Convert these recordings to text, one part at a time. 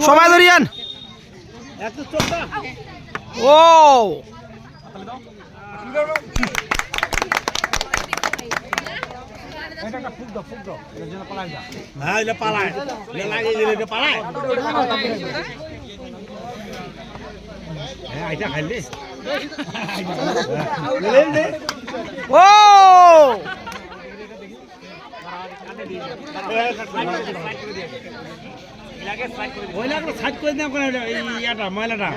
সময় ধরিয়ান ও ময়লাটা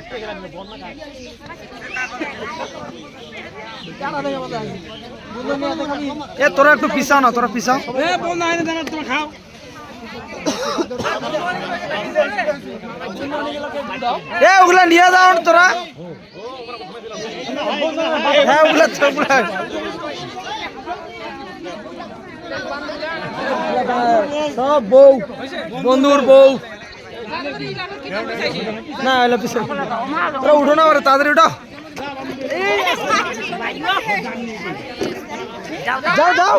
এ তোরা একটু পিছাও না, তোরা পিছাও। খাও এ ওগুলা নিয়ে যাও তোরা। হ্যাঁ ওগুলা সব বউ বন্ধুর বউ না এলো পিছনে তোরা উঠো না, তাড়াতাড়ি উঠো। যাও যাও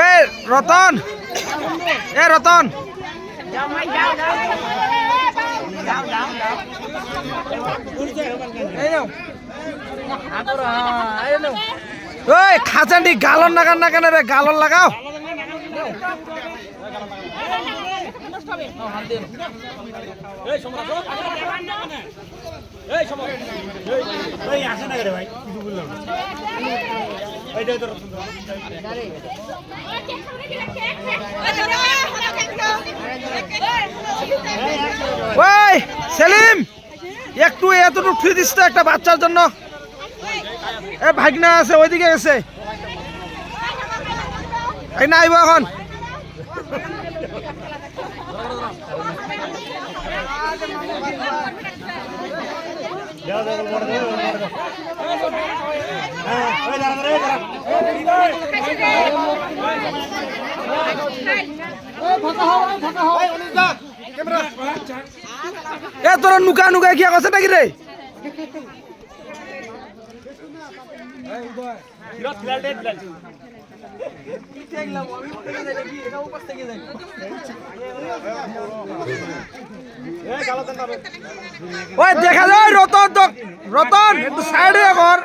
এ রতন, এ রতন ওই খাঁচান্ডি গালন লাগান না কেন রে, গালন লাগাও। ওই সেলিম একটু এতটুকু ফ্রি দিস তো একটা বাচ্চার জন্য। এ ভাগনা আছে ওইদিকে গেছে, এই না আইব এখন। এ তোরা নুকা নুকা কি আছে নাকি রে? ওই দেখা যায় রতন, রতন একটু সাইডে কর।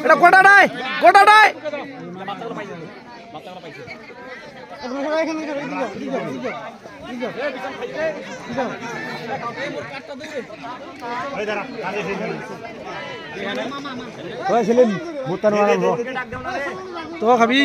এটা গোটাটাই গোটাটাই তো খাবি